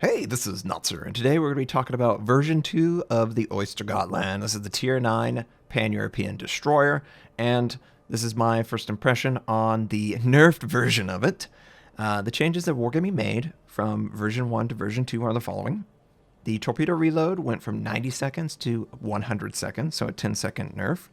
Hey, this is Notser, and today we're going to be talking about version 2 of the Ostergotland. This is the Tier 9 Pan-European destroyer, and this is my first impression on the nerfed version of it. The changes that were going to be made from version 1 to version 2 are the following. The torpedo reload went from 90 seconds to 100 seconds, so a 10-second nerf.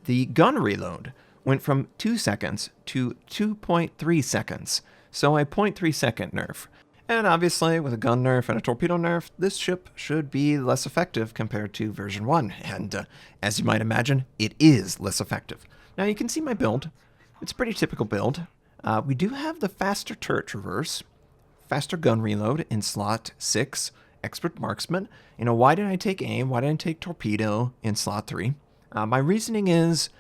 The gun reload went from 2 seconds to 2.3 seconds, so a 0.3-second nerf. And obviously, with a gun nerf and a torpedo nerf, this ship should be less effective compared to version 1. And as you might imagine, it is less effective. Now, you can see my build. It's a pretty typical build. We do have the faster turret traverse, faster gun reload in slot 6, expert marksman. Why did I take aim? Why didn't I take torpedo in slot 3? My reasoning is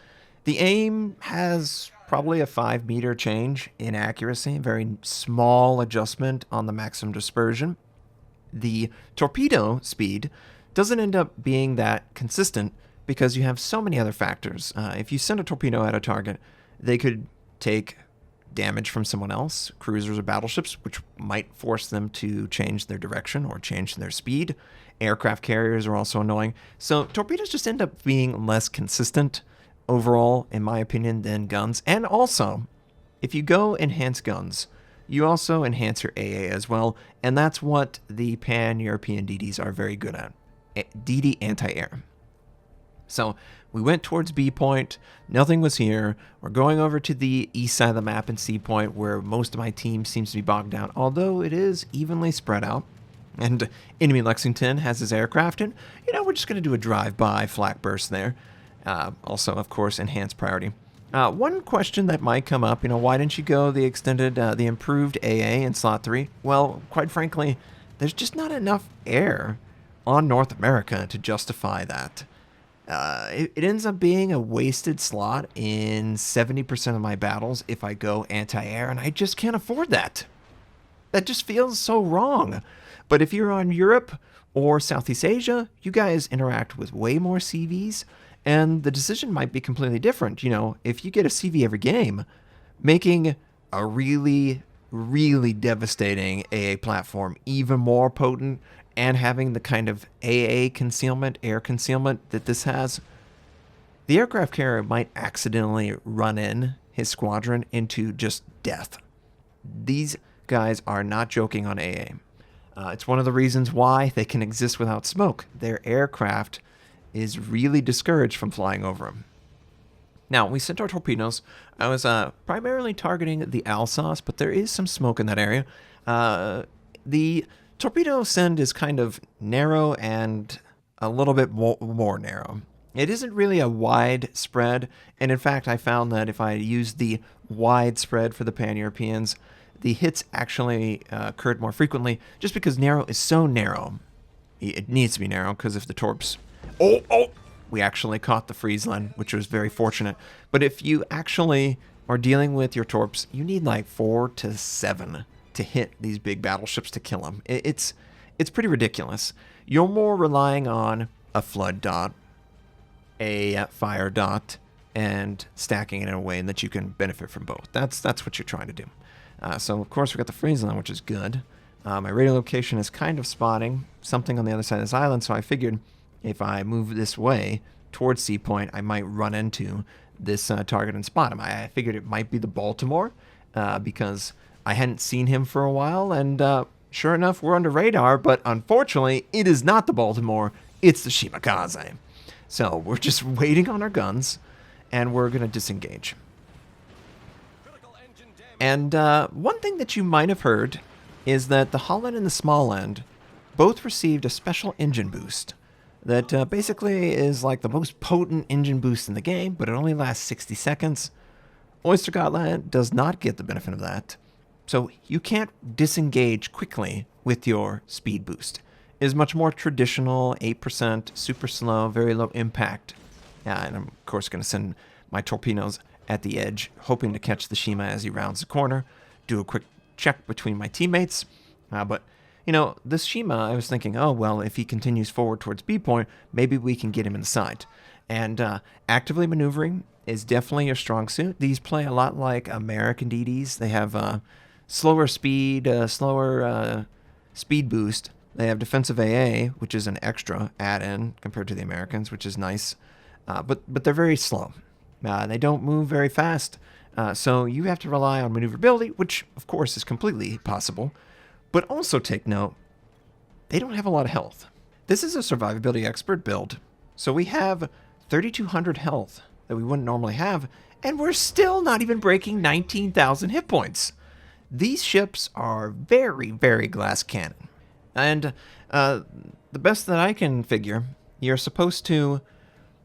the aim has probably a 5-meter change in accuracy, very small adjustment on the maximum dispersion. The torpedo speed doesn't end up being that consistent because you have so many other factors. If you send a torpedo at a target, they could take damage from someone else, cruisers or battleships, which might force them to change their direction or change their speed. Aircraft carriers are also annoying. So torpedoes just end up being less consistent overall, in my opinion, than guns. And also, if you go enhance guns, you also enhance your AA as well, and that's what the Pan-European DDs are very good at. DD anti-air. So we went towards B point, nothing was here. We're going over to the east side of the map in C point, where most of my team seems to be bogged down, although it is evenly spread out. And enemy Lexington has his aircraft, and we're just going to do a drive-by flak burst there. Also, of course, enhanced priority. One question that might come up, why didn't you go the extended, the improved AA in slot 3? Well, quite frankly, there's just not enough air on North America to justify that. It ends up being a wasted slot in 70% of my battles if I go anti-air, and I just can't afford that. That just feels so wrong. But if you're on Europe or Southeast Asia, you guys interact with way more CVs, and the decision might be completely different. If you get a CV every game, making a really, really devastating AA platform even more potent and having the kind of AA concealment, air concealment that this has, the aircraft carrier might accidentally run in his squadron into just death. These guys are not joking on AA. It's one of the reasons why they can exist without smoke. Their aircraft is really discouraged from flying over them. Now, we sent our torpedoes. I was primarily targeting the Alsace, but there is some smoke in that area. The torpedo send is kind of narrow and a little bit more narrow. It isn't really a wide spread, and in fact, I found that if I used the wide spread for the Pan-Europeans, the hits actually occurred more frequently, just because narrow is so narrow. It needs to be narrow, because if the torps... Oh! We actually caught the Friesland, which was very fortunate. But if you actually are dealing with your torps, you need like 4 to 7 to hit these big battleships to kill them. It's pretty ridiculous. You're more relying on a flood dot, a fire dot, and stacking it in a way that you can benefit from both. That's what you're trying to do. So, of course, we got the Friesland, which is good. My radio location is kind of spotting something on the other side of this island, so I figured if I move this way towards C point, I might run into this target and spot him. I figured it might be the Baltimore because I hadn't seen him for a while, and sure enough, we're under radar, but unfortunately, it is not the Baltimore, it's the Shimakaze. So we're just waiting on our guns, and we're going to disengage. And one thing that you might have heard is that the Holland and the Smallland both received a special engine boost that basically is like the most potent engine boost in the game, but it only lasts 60 seconds. Ostergotland does not get the benefit of that, so you can't disengage quickly with your speed boost. It is much more traditional, 8%, super slow, very low impact. And I'm, of course, going to send my torpedoes at the edge, hoping to catch the Shima as he rounds the corner, do a quick check between my teammates, but this Shima, I was thinking, oh, well, if he continues forward towards B point, maybe we can get him in the sight. And actively maneuvering is definitely your strong suit. These play a lot like American DDs. They have slower speed, slower speed boost. They have defensive AA, which is an extra add-in compared to the Americans, which is nice. But they're very slow. They don't move very fast. So you have to rely on maneuverability, which, of course, is completely possible. But also take note, they don't have a lot of health. This is a survivability expert build. So we have 3,200 health that we wouldn't normally have, and we're still not even breaking 19,000 hit points. These ships are very, very glass cannon. And the best that I can figure, you're supposed to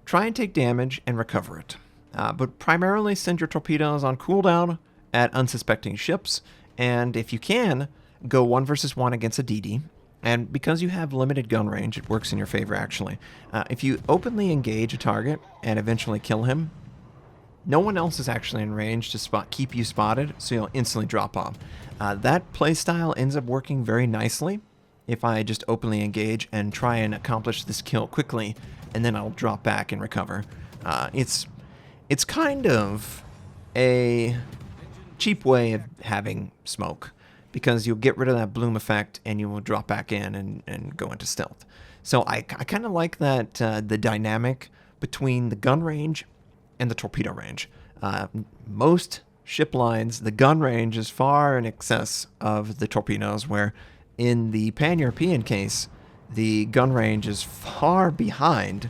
try and take damage and recover it. But primarily send your torpedoes on cooldown at unsuspecting ships, and if you can, go 1 versus 1 against a DD. And because you have limited gun range, it works in your favor, actually. If you openly engage a target and eventually kill him, no one else is actually in range to keep you spotted, so you'll instantly drop off. That playstyle ends up working very nicely if I just openly engage and try and accomplish this kill quickly, and then I'll drop back and recover. It's kind of a cheap way of having smoke, because you'll get rid of that bloom effect and you will drop back in and go into stealth. So I kind of like that the dynamic between the gun range and the torpedo range. Most ship lines, the gun range is far in excess of the torpedoes, where in the Pan-European case, the gun range is far behind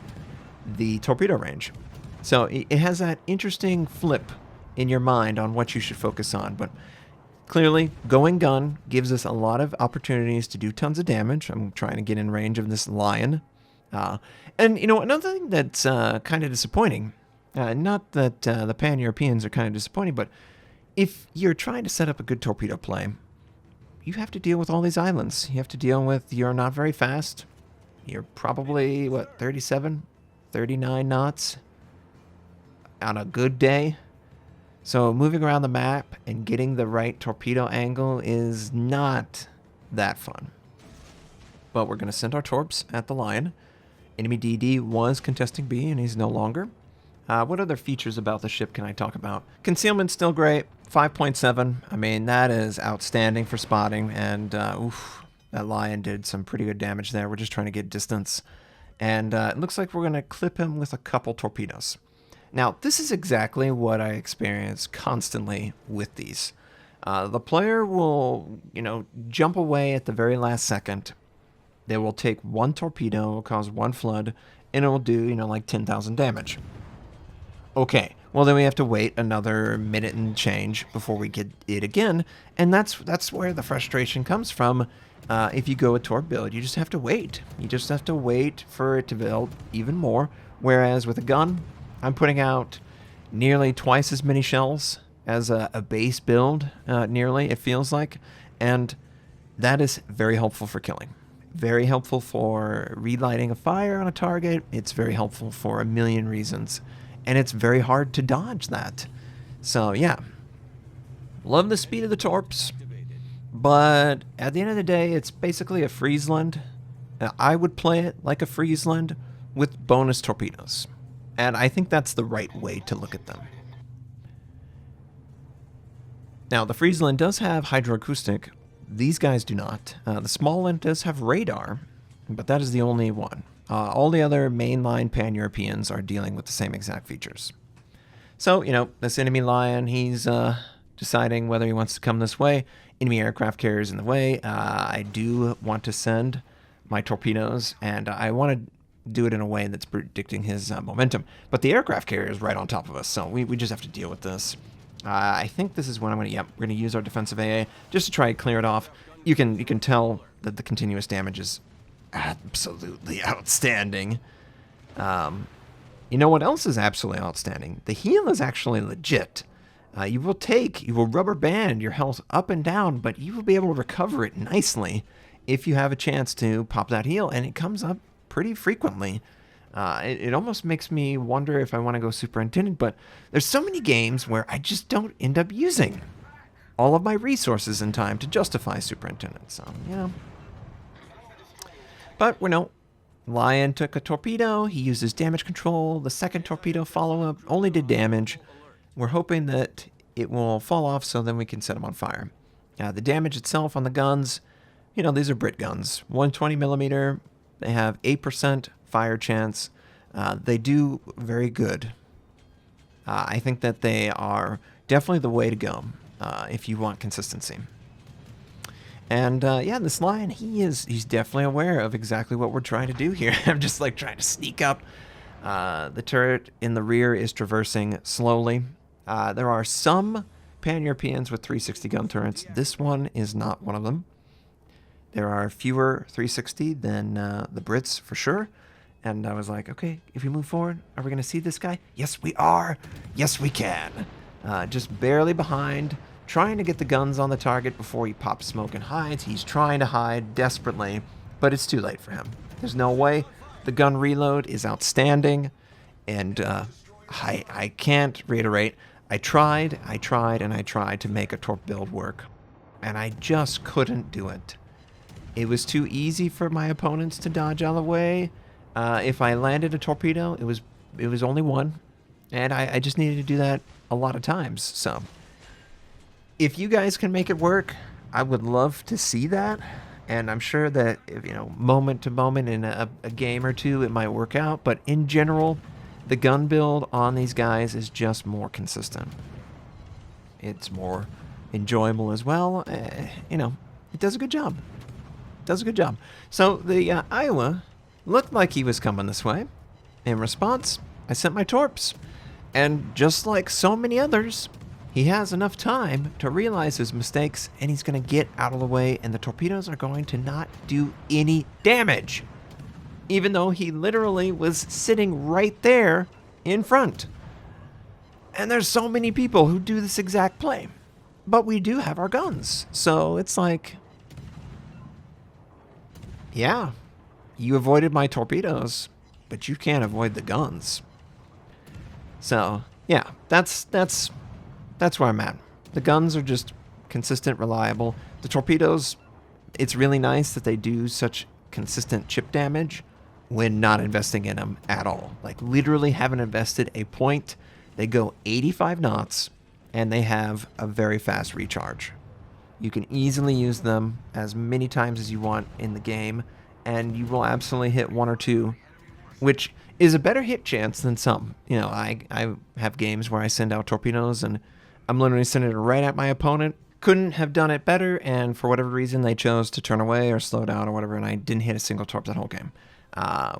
the torpedo range. So it has that interesting flip in your mind on what you should focus on. But clearly, going gun gives us a lot of opportunities to do tons of damage. I'm trying to get in range of this lion. And, you know, another thing that's kind of disappointing, not that the Pan-Europeans are kind of disappointing, but if you're trying to set up a good torpedo play, you have to deal with all these islands. You have to deal with, you're not very fast. You're probably, 37, 39 knots on a good day. So moving around the map and getting the right torpedo angle is not that fun. But we're going to send our torps at the lion. Enemy DD was contesting B, and he's no longer. What other features about the ship can I talk about? Concealment's still great. 5.7. I mean, that is outstanding for spotting. And, that lion did some pretty good damage there. We're just trying to get distance. And it looks like we're going to clip him with a couple torpedoes. Now, this is exactly what I experience constantly with these. The player will, jump away at the very last second. They will take 1 torpedo, cause 1 flood, and it will do, like 10,000 damage. Okay, well then we have to wait another minute and change before we get it again, and that's where the frustration comes from. If you go a torp build, you just have to wait. You just have to wait for it to build even more, whereas with a gun, I'm putting out nearly twice as many shells as a base build, nearly, it feels like, and that is very helpful for killing. Very helpful for relighting a fire on a target. It's very helpful for a million reasons. And it's very hard to dodge that. So, yeah. Love the speed of the torps. But at the end of the day, it's basically a Friesland. I would play it like a Friesland with bonus torpedoes. And I think that's the right way to look at them. Now, the Friesland does have hydroacoustic. These guys do not. The small one does have radar, but that is the only one. All the other mainline Pan-Europeans are dealing with the same exact features. So, this enemy lion, he's deciding whether he wants to come this way. Enemy aircraft carriers in the way. I do want to send my torpedoes, and I want to do it in a way that's predicting his momentum. But the aircraft carrier is right on top of us, so we just have to deal with this. I think this is when we're going to use our defensive AA just to try to clear it off. You can tell that the continuous damage is absolutely outstanding. You know what else is absolutely outstanding? The heal is actually legit. You will rubber band your health up and down, but you will be able to recover it nicely if you have a chance to pop that heal, and it comes up pretty frequently. It almost makes me wonder if I want to go superintendent, but there's so many games where I just don't end up using all of my resources in time to justify superintendent. So, But Lion took a torpedo. He used his damage control. The second torpedo follow-up only did damage. We're hoping that it will fall off so then we can set him on fire. The damage itself on the guns, you know, these are Brit guns. 120 millimeter, they have 8% fire chance. They do very good. I think that they are definitely the way to go if you want consistency. And yeah, this lion, he's definitely aware of exactly what we're trying to do here. I'm just like trying to sneak up. The turret in the rear is traversing slowly. There are some Pan-Europeans with 360 gun turrets. This one is not one of them. There are fewer 360 than the Brits for sure. And I was like, okay, if we move forward, are we going to see this guy? Yes, we are. Yes, we can. Just barely behind, trying to get the guns on the target before he pops smoke and hides. He's trying to hide desperately, but it's too late for him. There's no way. The gun reload is outstanding, and I can't reiterate. I tried, and I tried to make a torp build work, and I just couldn't do it. It was too easy for my opponents to dodge out of the way. If I landed a torpedo, it was only one, and I just needed to do that a lot of times. So if you guys can make it work, I would love to see that. And I'm sure that, you know, moment to moment in a game or two, it might work out. But in general, the gun build on these guys is just more consistent. It's more enjoyable as well. You know, it does a good job. Does a good job. So the Iowa looked like he was coming this way. In response, I sent my torps. And just like so many others, he has enough time to realize his mistakes, and he's going to get out of the way, and the torpedoes are going to not do any damage, even though he literally was sitting right there in front. And there's so many people who do this exact play, but we do have our guns, so it's like, yeah, you avoided my torpedoes, but you can't avoid the guns. So yeah, that's where I'm at. The guns are just consistent, reliable. The torpedoes, it's really nice that they do such consistent chip damage when not investing in them at all. Like, literally haven't invested a point. They go 85 knots, and they have a very fast recharge. You can easily use them as many times as you want in the game, and you will absolutely hit one or two, which is a better hit chance than some. You know, I have games where I send out torpedoes, and I'm literally sending it right at my opponent. Couldn't have done it better, and for whatever reason, they chose to turn away or slow down or whatever, and I didn't hit a single torp that whole game.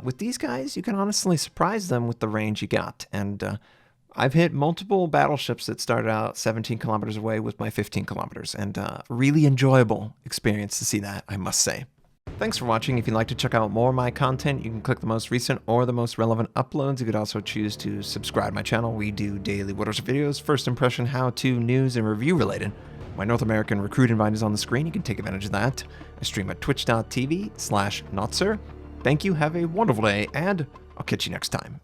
With these guys, you can honestly surprise them with the range you got, and I've hit multiple battleships that started out 17 kilometers away with my 15 kilometers, and really enjoyable experience to see that, I must say. Thanks for watching. If you'd like to check out more of my content, you can click the most recent or the most relevant uploads. You could also choose to subscribe to my channel. We do daily Notser videos, first impression, how-to, news, and review related. My North American recruit invite is on the screen. You can take advantage of that. I stream at twitch.tv/Notser. Thank you, have a wonderful day, and I'll catch you next time.